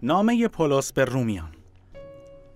نامه پولس به رومیان.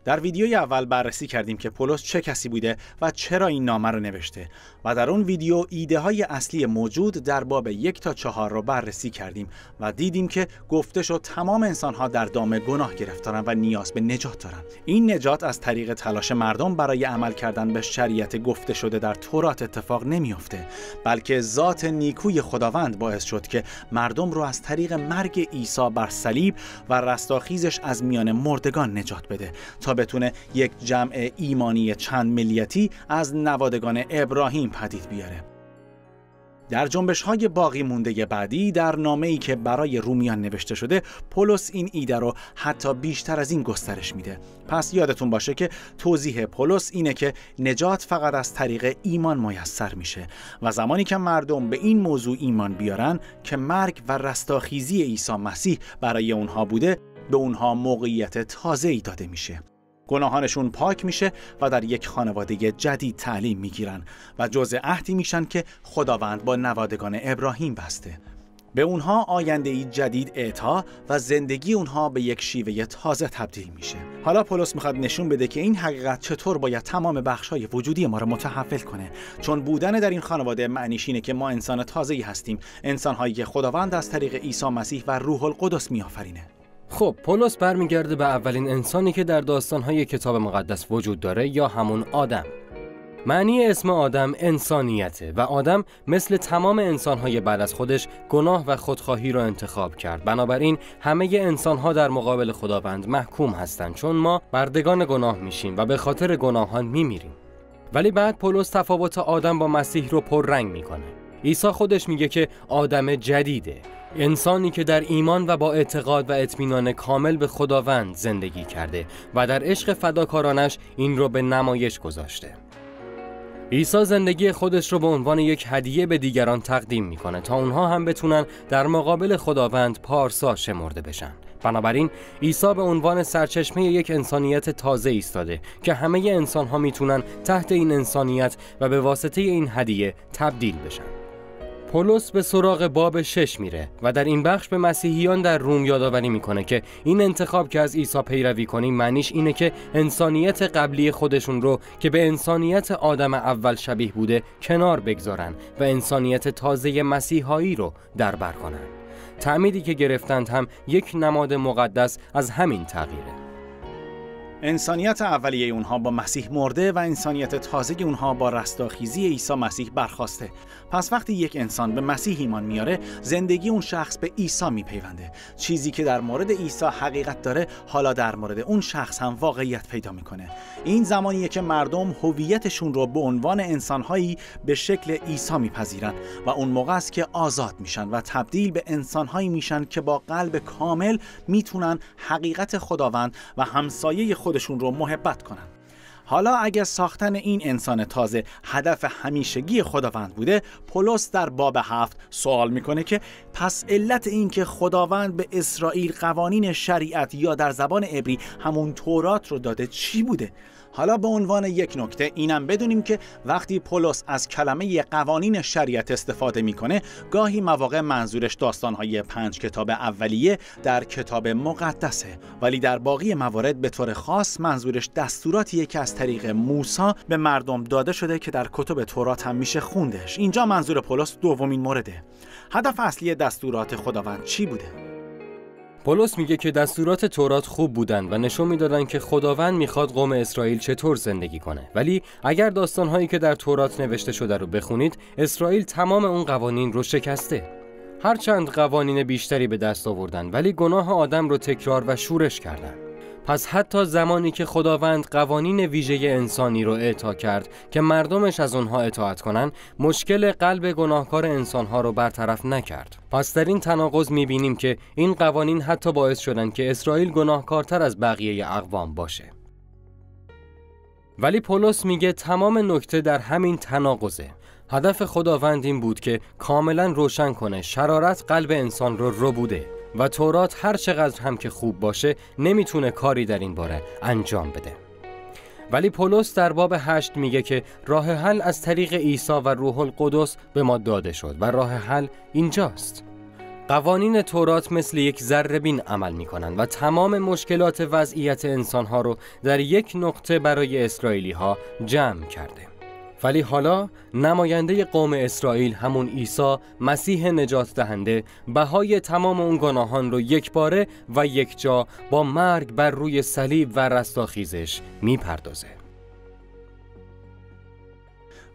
در ویدیوی اول بررسی کردیم که پولس چه کسی بوده و چرا این نامه رو نوشته و در اون ویدیو ایده های اصلی موجود در باب 1 تا 4 رو بررسی کردیم و دیدیم که گفته شد تمام انسان ها در دام گناه گرفتارن و نیاز به نجات دارن. این نجات از طریق تلاش مردم برای عمل کردن به شریعت گفته شده در تورات اتفاق نمیافته، بلکه ذات نیکوی خداوند باعث شد که مردم رو از طریق مرگ عیسی بر صلیب و رستاخیزش از میان مردگان نجات بده تا بتونه یک جمع ایمانی چند ملیتی از نوادگان ابراهیم پدید بیاره. در جنبش‌های باقی مونده بعدی در نامه‌ای که برای رومیان نوشته شده، پولس این ایده رو حتی بیشتر از این گسترش میده. پس یادتون باشه که توضیح پولس اینه که نجات فقط از طریق ایمان میسر میشه و زمانی که مردم به این موضوع ایمان بیارن که مرگ و رستاخیزی عیسی مسیح برای اونها بوده، به اونها موقعیت تازه‌ای داده میشه. گناهانشون پاک میشه و در یک خانواده جدید تعلیم میگیرن و جزء عهدی میشن که خداوند با نوادگان ابراهیم بسته. به اونها آینده‌ای جدید اعطا و زندگی اونها به یک شیوه تازه تبدیل میشه. حالا پولس میخواد نشون بده که این حقیقت چطور باید تمام بخش‌های وجودی ما رو متحول کنه، چون بودن در این خانواده معنیش اینه که ما انسان تازه‌ای هستیم، انسان‌هایی که خداوند از طریق عیسی مسیح و روح القدس میآفرینه. خب پولس برمیگرده به اولین انسانی که در داستان‌های کتاب مقدس وجود داره، یا همون آدم. معنی اسم آدم انسانیته و آدم مثل تمام انسان‌های بعد از خودش گناه و خودخواهی رو انتخاب کرد. بنابراین همه انسان‌ها در مقابل خداوند محکوم هستند، چون ما بردگان گناه میشیم و به خاطر گناهان میمیریم. ولی بعد پولس تفاوت آدم با مسیح رو پررنگ میکنه. عیسی خودش میگه که آدم جدیده، انسانی که در ایمان و با اعتقاد و اطمینان کامل به خداوند زندگی کرده و در عشق فداکارانش این رو به نمایش گذاشته. عیسی زندگی خودش رو به عنوان یک هدیه به دیگران تقدیم میکنه تا اونها هم بتونن در مقابل خداوند پارسا شمرده بشن. بنابراین عیسی به عنوان سرچشمه یک انسانیت تازه ایستاده که همه انسان‌ها میتونن تحت این انسانیت و به واسطه این هدیه تبدیل بشن. پولس به سراغ باب 6 میره و در این بخش به مسیحیان در روم یادآوری میکنه که این انتخاب که از عیسی پیروی کنیم معنیش اینه که انسانیت قبلی خودشون رو که به انسانیت آدم اول شبیه بوده کنار بگذارن و انسانیت تازه مسیحایی رو در بر کنن. تعمیدی که گرفتند هم یک نماد مقدس از همین تغییره. انسانیت اولیه اونها با مسیح مرده و انسانیت تازه اونها با رستاخیزی عیسی مسیح برخاسته. پس وقتی یک انسان به مسیح ایمان میاره، زندگی اون شخص به عیسی میپیونده. چیزی که در مورد عیسی حقیقت داره، حالا در مورد اون شخص هم واقعیت پیدا میکنه. این زمانیه که مردم هویتشون رو به عنوان انسانهایی به شکل عیسی میپذیرن و اون موقع است که آزاد میشن و تبدیل به انسانهایی میشن که با قلب کامل میتونن حقیقت خداوند و همسایه خودشون رو محبت کنن. حالا اگر ساختن این انسان تازه هدف همیشگی خداوند بوده، پولس در باب 7 سوال میکنه که پس علت این که خداوند به اسرائیل قوانین شریعت یا در زبان عبری همون تورات رو داده چی بوده؟ حالا به عنوان یک نکته اینم بدونیم که وقتی پولس از کلمه قوانین شریعت استفاده میکنه، گاهی مواقع منظورش داستانهای 5 کتاب اولیه در کتاب مقدسه، ولی در باقی موارد به طور خاص منظورش دستوراتیه که از طریق موسی به مردم داده شده که در کتب تورات هم میشه خوندش. اینجا منظور پولس دومین مورده. هدف اصلی دستورات خداوند چی بوده؟ پولس میگه که دستورات تورات خوب بودن و نشون میدادن که خداوند میخواد قوم اسرائیل چطور زندگی کنه، ولی اگر داستانهایی که در تورات نوشته شده رو بخونید، اسرائیل تمام اون قوانین رو شکسته. هرچند قوانین بیشتری به دست آوردن، ولی گناه آدم رو تکرار و شورش کردن. پس حتی زمانی که خداوند قوانین ویژه انسانی رو اعطا کرد که مردمش از اونها اطاعت کنن، مشکل قلب گناهکار انسانها رو برطرف نکرد. پس در این تناقض میبینیم که این قوانین حتی باعث شدن که اسرائیل گناهکارتر از بقیه اقوام باشه. ولی پولس میگه تمام نکته در همین تناقضه. هدف خداوند این بود که کاملا روشن کنه شرارت قلب انسان رو بوده و تورات هر چقدر هم که خوب باشه نمیتونه کاری در این باره انجام بده. ولی پولس در باب 8 میگه که راه حل از طریق عیسی و روح القدس به ما داده شد و راه حل اینجاست. قوانین تورات مثل یک ذره‌بین عمل می‌کنند و تمام مشکلات وضعیت انسان‌ها رو در یک نقطه برای اسرائیلی‌ها جمع کرده. ولی حالا نماینده قوم اسرائیل، همون عیسی مسیح نجات دهنده، بهای تمام اون گناهان رو یکباره و یکجا با مرگ بر روی صلیب و رستاخیزش میپردازه.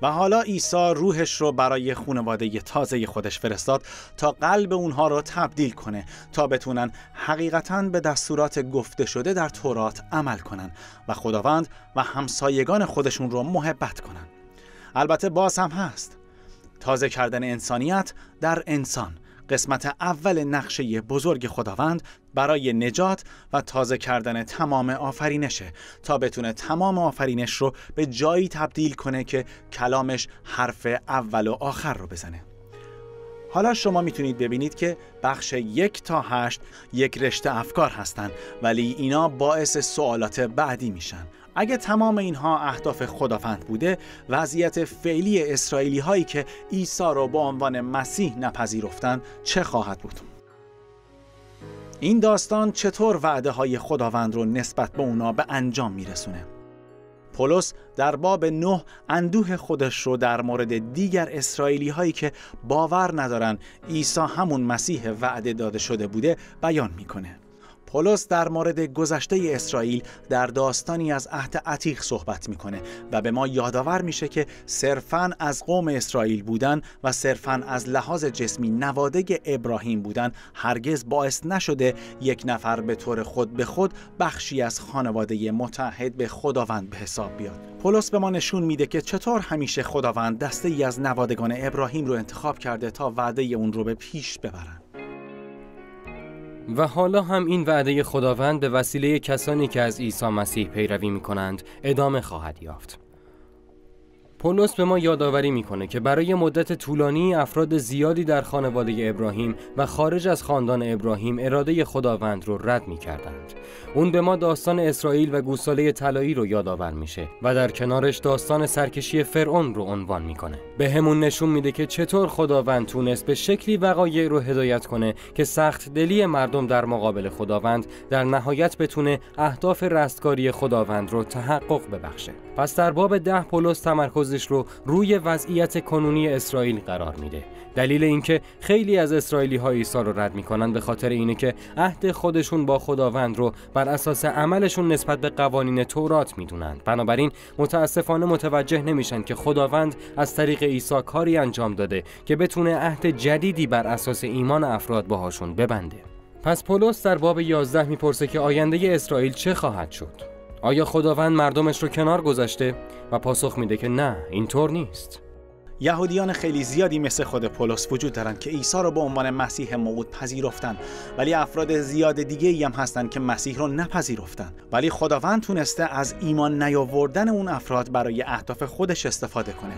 و حالا عیسی روحش رو برای خانواده تازه خودش فرستاد تا قلب اونها رو تبدیل کنه تا بتونن حقیقتاً به دستورات گفته شده در تورات عمل کنن و خداوند و همسایگان خودشون رو محبت کنن. البته باز هم هست تازه کردن انسانیت در انسان، قسمت اول نقشه بزرگ خداوند برای نجات و تازه کردن تمام آفرینشه تا بتونه تمام آفرینش رو به جایی تبدیل کنه که کلامش حرف اول و آخر رو بزنه. حالا شما میتونید ببینید که بخش 1 تا 8 یک رشته افکار هستن، ولی اینا باعث سوالات بعدی میشن. اگه تمام اینها اهداف خداوند بوده، وضعیت فعلی اسرائیلی هایی که عیسی رو به عنوان مسیح نپذیرفتن چه خواهد بود؟ این داستان چطور وعده های خداوند رو نسبت به اونا به انجام میرسونه؟ پولس در باب 9 اندوه خودش رو در مورد دیگر اسرائیلی هایی که باور ندارن عیسی همون مسیح وعده داده شده بوده بیان میکنه. پولس در مورد گذشته اسرائیل در داستانی از عهد عتیق صحبت میکنه و به ما یادآور میشه که صرفاً از قوم اسرائیل بودن و صرفاً از لحاظ جسمی نواده ابراهیم بودن هرگز باعث نشده یک نفر به طور خود به خود بخشی از خانواده متحد به خداوند به حساب بیاد. پولس به ما نشون میده که چطور همیشه خداوند دسته‌ای از نوادگان ابراهیم رو انتخاب کرده تا وعده اون رو به پیش ببرن. و حالا هم این وعده خداوند به وسیله کسانی که از عیسی مسیح پیروی می‌کنند ادامه خواهد یافت. پولس به ما یادآوری میکنه که برای مدت طولانی افراد زیادی در خانواده ابراهیم و خارج از خاندان ابراهیم اراده خداوند رو رد میکردند. اون به ما داستان اسرائیل و گوساله طلایی رو یادآور میشه و در کنارش داستان سرکشی فرعون رو عنوان میکنه. به همون نشون میده که چطور خداوند تونست به شکلی وقایع رو هدایت کنه که سخت دلی مردم در مقابل خداوند در نهایت بتونه اهداف رستگاری خداوند رو تحقق ببخشه. پس در باب 10 پولس تمرکزش رو روی وضعیت کنونی اسرائیل قرار میده. دلیل اینکه خیلی از اسرائیلی ها عیسی رو رد میکنن به خاطر اینه که عهد خودشون با خداوند رو بر اساس عملشون نسبت به قوانین تورات میدونند. بنابراین متاسفانه متوجه نمیشن که خداوند از طریق عیسی کاری انجام داده که بتونه عهد جدیدی بر اساس ایمان افراد باهاشون ببنده. پس پولس در باب 11 میپرسه که آینده اسرائیل چه خواهد شد؟ آیا خداوند مردمش رو کنار گذاشته؟ و پاسخ میده که نه، اینطور نیست. یهودیان خیلی زیادی مثل خود پولس وجود دارن که عیسی رو به عنوان مسیح موعود پذیرفتن، ولی افراد زیاد دیگه‌ای هم هستن که مسیح رو نپذیرفتن. ولی خداوند تونسته از ایمان نیاوردن اون افراد برای اهداف خودش استفاده کنه.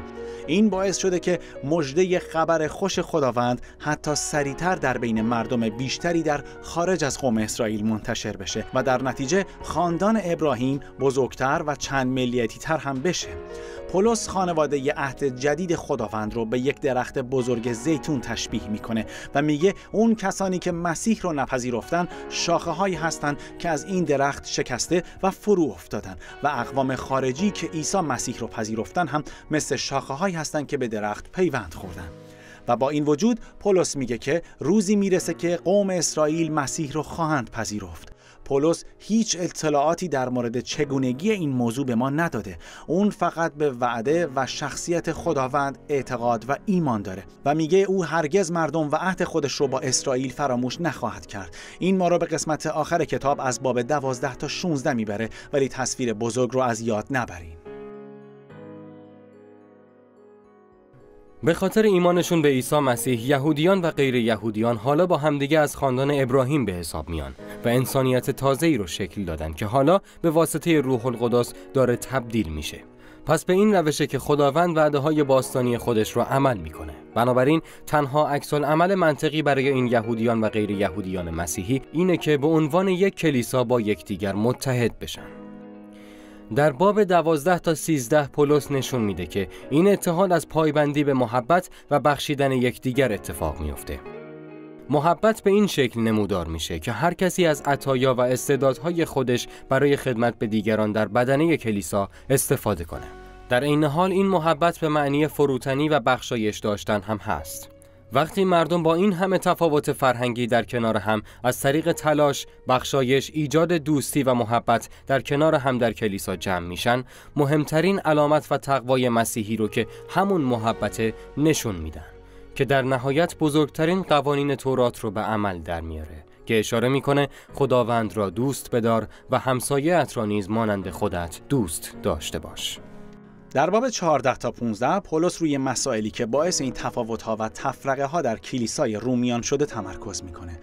این باعث شده که مژده خبر خوش خداوند حتی سریعتر در بین مردم بیشتری در خارج از قوم اسرائیل منتشر بشه و در نتیجه خاندان ابراهیم بزرگتر و چند ملیتی تر هم بشه. پولس خانواده ی عهد جدید خداوند رو به یک درخت بزرگ زیتون تشبیه میکنه و میگه اون کسانی که مسیح رو نپذیرفتن شاخه هایی هستن که از این درخت شکسته و فرو افتادن و اقوام خارجی که عیسی مسیح رو پذیرفتن هم مثل شاخه هایی هستن که به درخت پیوند خوردن. و با این وجود پولس میگه که روزی میرسه که قوم اسرائیل مسیح رو خواهند پذیرفت. پولس هیچ اطلاعاتی در مورد چگونگی این موضوع به ما نداده. اون فقط به وعده و شخصیت خداوند اعتقاد و ایمان داره و میگه او هرگز مردم و عهد خودش رو با اسرائیل فراموش نخواهد کرد. این ما رو به قسمت آخر کتاب از باب 12 تا 16 میبره، ولی تصویر بزرگ رو از یاد نبریم. به خاطر ایمانشون به عیسی مسیح، یهودیان و غیر یهودیان حالا با همدیگه از خاندان ابراهیم به حساب میان و انسانیت تازه‌ای رو شکل دادن که حالا به واسطه روح القدس داره تبدیل میشه. پس به این روشه که خداوند وعده‌های باستانی خودش رو عمل میکنه. بنابراین تنها عکس‌العمل منطقی برای این یهودیان و غیر یهودیان مسیحی اینه که به عنوان یک کلیسا با یکدیگر متحد بشن. در باب 12 تا 13 پولس نشون میده که این اتحاد از پایبندی به محبت و بخشیدن یکدیگر اتفاق میفته. محبت به این شکل نمودار میشه که هر کسی از عطایا و استعدادهای خودش برای خدمت به دیگران در بدنه کلیسا استفاده کنه. در عین حال این محبت به معنی فروتنی و بخشایش داشتن هم هست. وقتی مردم با این همه تفاوت فرهنگی در کنار هم از طریق تلاش، بخشایش، ایجاد دوستی و محبت در کنار هم در کلیسا جمع میشن، مهمترین علامت و تقوای مسیحی رو که همون محبت نشون میدن که در نهایت بزرگترین قوانین تورات رو به عمل در میاره که اشاره میکنه خداوند را دوست بدار و همسایه‌ات را نیز مانند خودت دوست داشته باش. در باب 14 تا 15 پولس روی مسائلی که باعث این تفاوت‌ها و تفرقه ها در کلیسای رومیان شده تمرکز میکنه.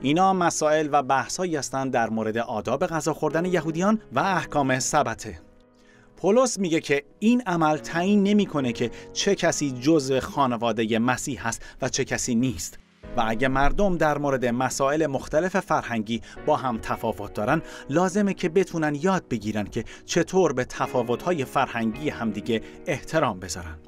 اینا مسائل و بحث‌هایی هستند در مورد آداب غذا خوردن یهودیان و احکام سبته. پولس میگه که این عمل تعیین نمیکنه که چه کسی جزء خانواده مسیح هست و چه کسی نیست. و اگه مردم در مورد مسائل مختلف فرهنگی با هم تفاوت دارن، لازمه که بتونن یاد بگیرن که چطور به تفاوت‌های فرهنگی همدیگه احترام بذارن.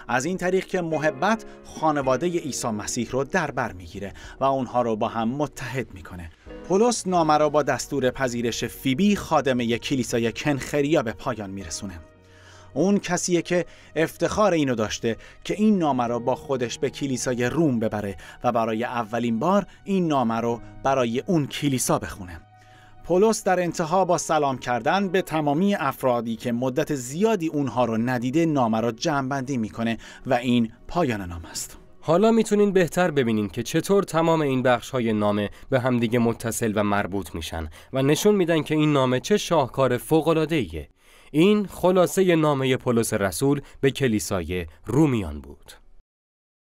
از این طریق که محبت خانواده عیسی مسیح رو در بر میگیره و اونها رو با هم متحد میکنه. پولس نامه را با دستور پذیرش فیبی خادمه کلیسای کنخریا به پایان میرسونه. اون کسیه که افتخار اینو داشته که این نامه رو با خودش به کلیسای روم ببره و برای اولین بار این نامه رو برای اون کلیسا بخونه. پولس در انتها با سلام کردن به تمامی افرادی که مدت زیادی اونها رو ندیده نامه رو جمع‌بندی میکنه و این پایان نامه است. حالا میتونین بهتر ببینین که چطور تمام این بخش‌های نامه به همدیگه متصل و مربوط میشن و نشون میدن که این نامه چه شاهکار فوق‌العاده‌ایه. این خلاصه نامه پولس رسول به کلیسای رومیان بود.